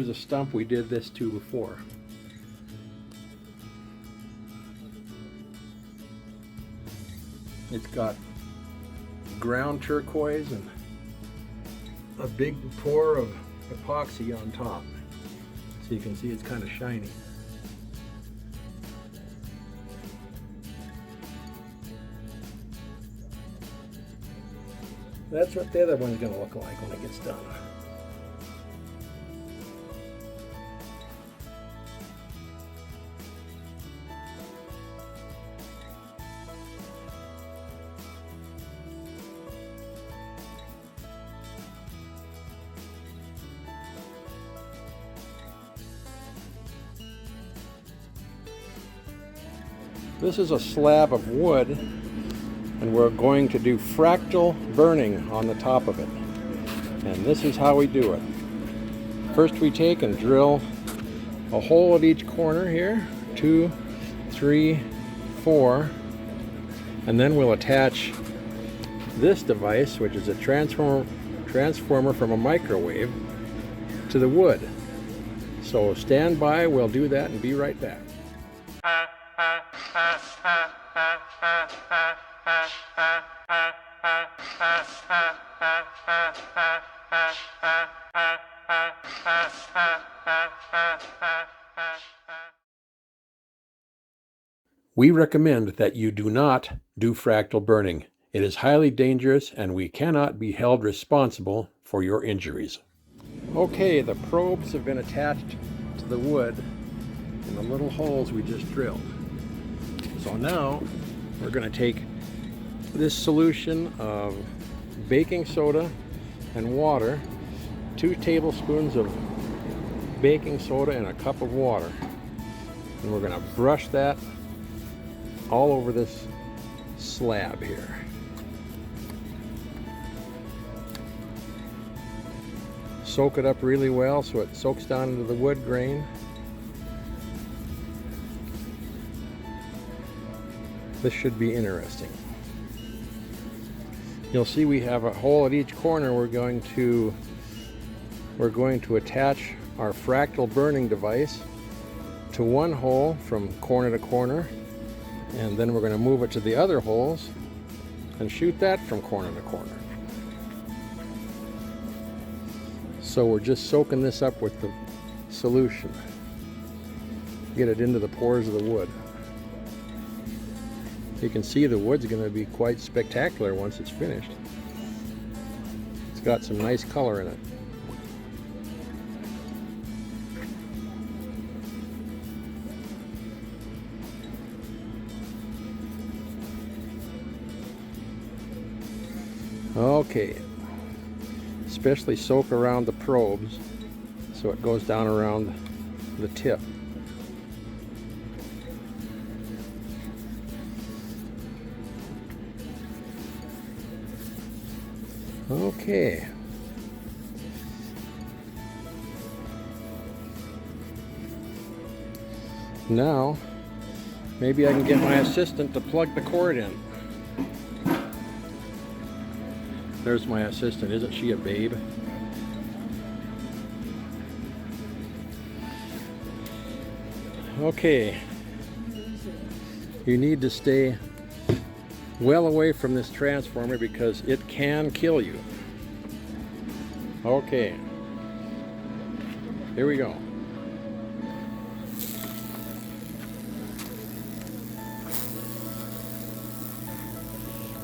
here's a stump we did this to before. It's got ground turquoise and a big pour of epoxy on top. So you can see it's kind of shiny. That's what the other one's going to look like when it gets done. This is a slab of wood, and we're going to do fractal burning on the top of it. And this is how we do it. First we take and drill a hole at each corner here, 2, 3, 4, and then we'll attach this device, which is a transformer from a microwave, to the wood. So stand by, we'll do that and be right back. We recommend that you do not do fractal burning. It is highly dangerous and we cannot be held responsible for your injuries. Okay, the probes have been attached to the wood in the little holes we just drilled. So now we're going to take this solution of baking soda and water, 2 tablespoons of baking soda and a cup of water, and we're going to brush that all over this slab here. Soak it up really well so it soaks down into the wood grain. This should be interesting. You'll see we have a hole at each corner. We're going to attach our fractal burning device to one hole from corner to corner, and then we're going to move it to the other holes and shoot that from corner to corner. So we're just soaking this up with the solution. Get it into the pores of the wood. You can see the wood's going to be quite spectacular once it's finished. It's got some nice color in it. Okay, especially soak around the probes so it goes down around the tip. Okay. Now, maybe I can get my assistant to plug the cord in. There's my assistant. Isn't she a babe? Okay. You need to stay well away from this transformer because it can kill you. Okay. Here we go.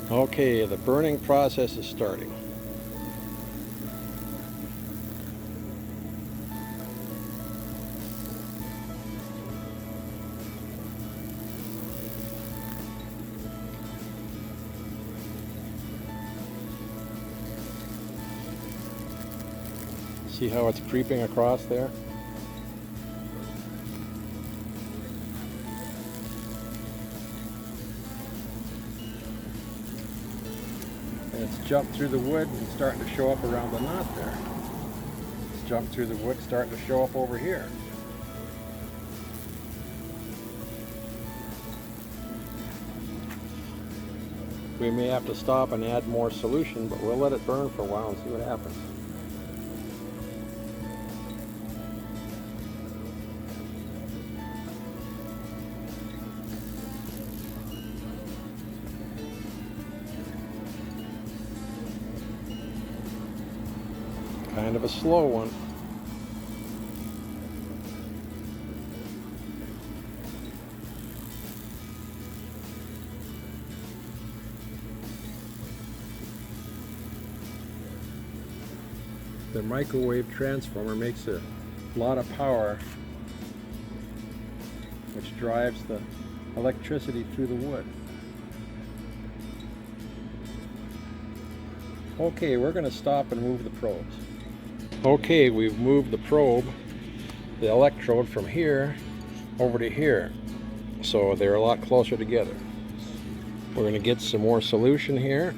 Okay, the burning process is starting. See how it's creeping across there? And it's jumped through the wood and starting to show up around the knot there. It's jumped through the wood, starting to show up over here. We may have to stop and add more solution, but we'll let it burn for a while and see what happens. kind of a slow one. The microwave transformer makes a lot of power, which drives the electricity through the wood. Okay, we're going to stop and move the probes. Okay, we've moved the probe, the electrode, from here over to here, so they're a lot closer together. We're going to get some more solution here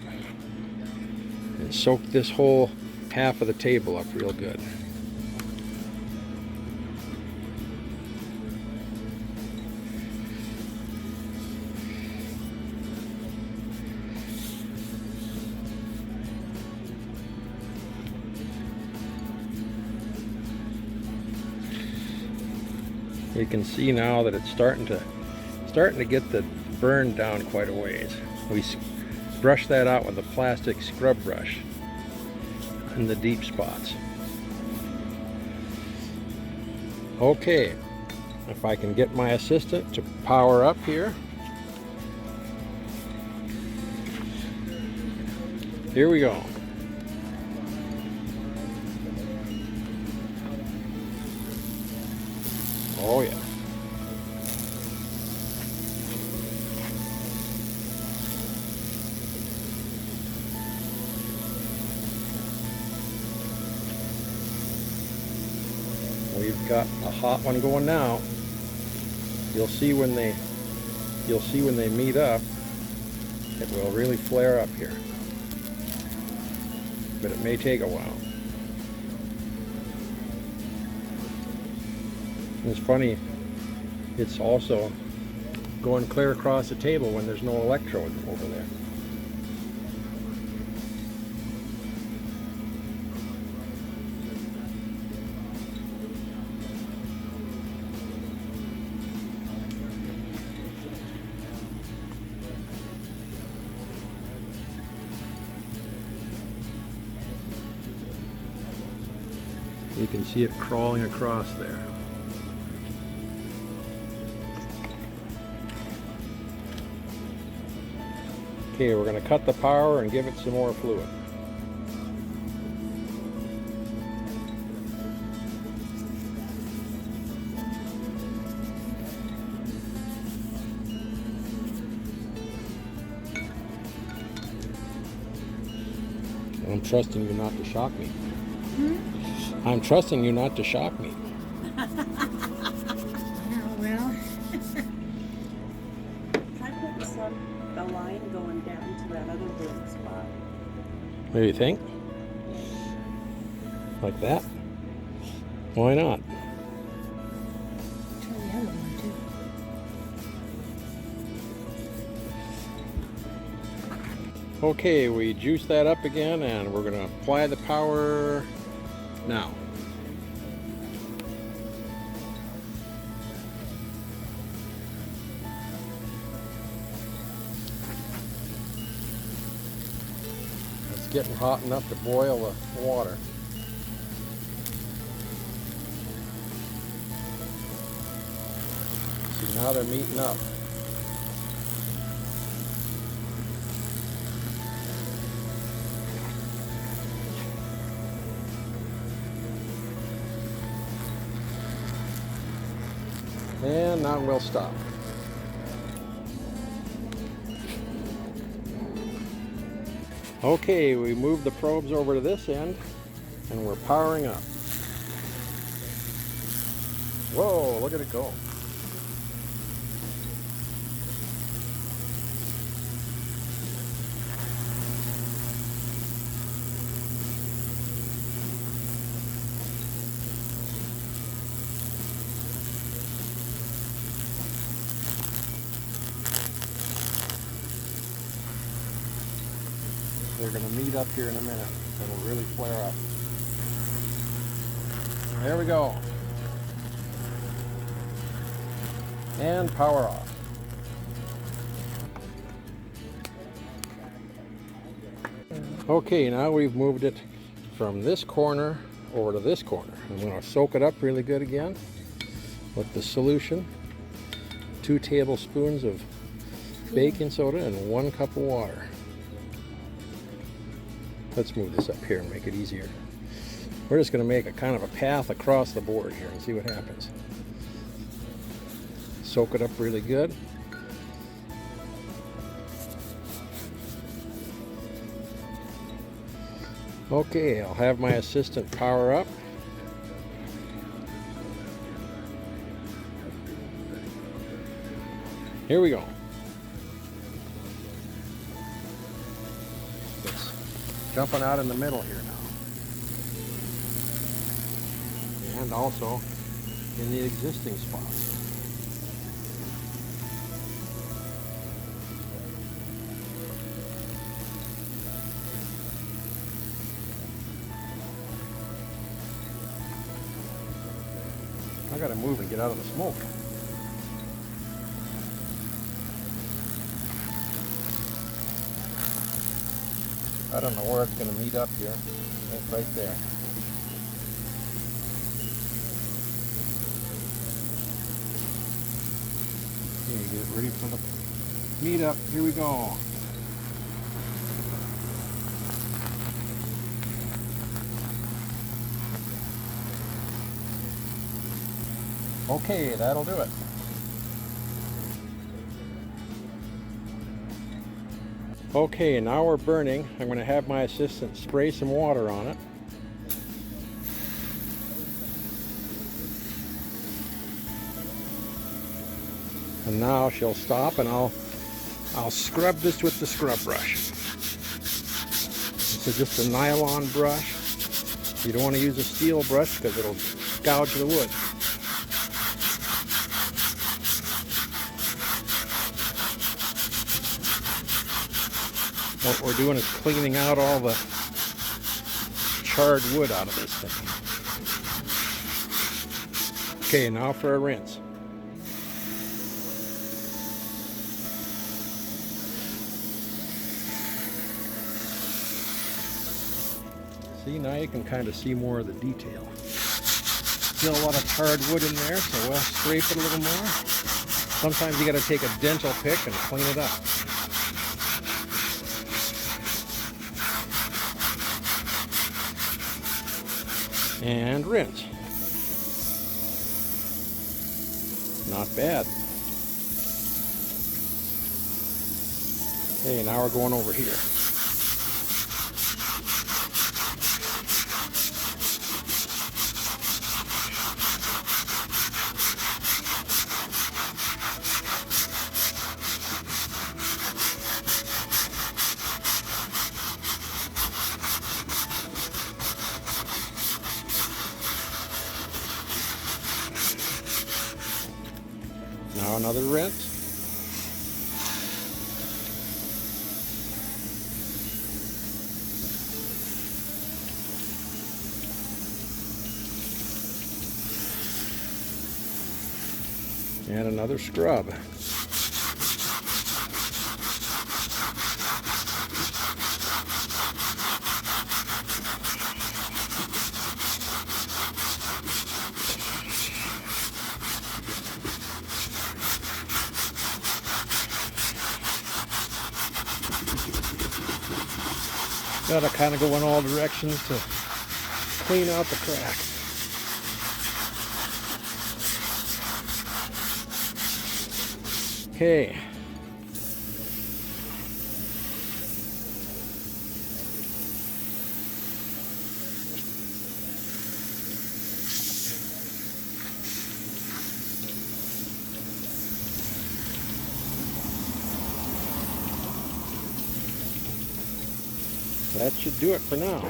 and soak this whole half of the table up real good. You can see now that it's starting to get the burn down quite a ways. We brush that out with a plastic scrub brush in the deep spots. Okay, if I can get my assistant to power up here. Here we go. Oh yeah. We've got a hot one going now. You'll see when they meet up, it will really flare up here. But it may take a while. It's funny, it's also going clear across the table when there's no electrode over there. You can see it crawling across there. Okay, we're going to cut the power and give it some more fluid. I'm trusting you not to shock me. I'm trusting you not to shock me. Oh, well. Try putting the line going down to that other burn spot. What do you think? Like that? Why not? Try the other one too. Okay, we juice that up again and we're going to apply the power now. It's getting hot enough to boil the water. See, now they're meeting up. And now we'll stop. Okay, we moved the probes over to this end and we're powering up. Whoa, look at it go. They're going to meet up here in a minute. It'll really flare up. There we go. And power off. Okay, now we've moved it from this corner over to this corner. I'm going to soak it up really good again with the solution. 2 tablespoons of baking soda and 1 cup of water. Let's move this up here and make it easier. We're just going to make a kind of a path across the board here and see what happens. Soak it up really good. Okay, I'll have my assistant power up. Here we go. It's jumping out in the middle here now. And also in the existing spots. I gotta move and get out of the smoke. I don't know where it's gonna meet up here. It's right there. Okay, get ready for the meet up. Here we go. Okay, that'll do it. Okay, now we're burning. I'm going to have my assistant spray some water on it. And now she'll stop and I'll scrub this with the scrub brush. This is just a nylon brush. You don't want to use a steel brush because it'll gouge the wood. What we're doing is cleaning out all the charred wood out of this thing. Okay, now for a rinse. See, now you can kind of see more of the detail. Still a lot of charred wood in there, so we'll scrape it a little more. Sometimes you got to take a dental pick and clean it up. And rinse. Not bad. Okay, now we're going over here. Now another rinse. And another scrub. Gotta kind of go in all directions to clean out the cracks. Okay. That should do it for now.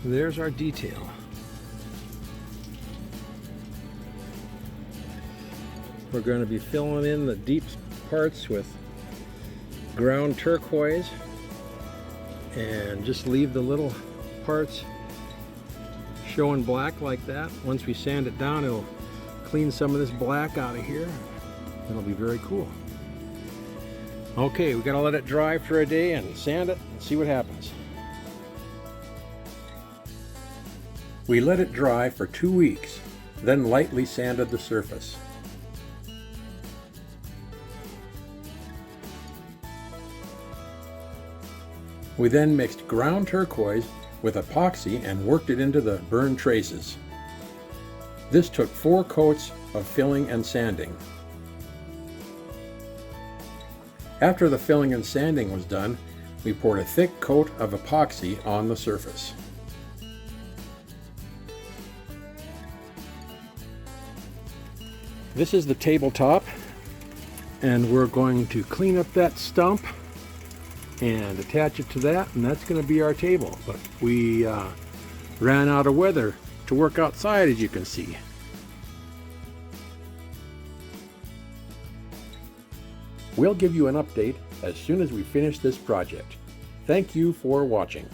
There's our detail. We're going to be filling in the deep parts with ground turquoise and just leave the little parts showing black like that. Once we sand it down, it'll clean some of this black out of here. It'll be very cool. Okay, we gotta let it dry for a day and sand it and see what happens. We let it dry for 2 weeks, then lightly sanded the surface. We then mixed ground turquoise with epoxy and worked it into the burn traces. This took 4 coats of filling and sanding. After the filling and sanding was done, we poured a thick coat of epoxy on the surface. This is the tabletop, and we're going to clean up that stump and attach it to that, and that's going to be our table. But we ran out of weather to work outside, as you can see. We'll give you an update as soon as we finish this project. Thank you for watching.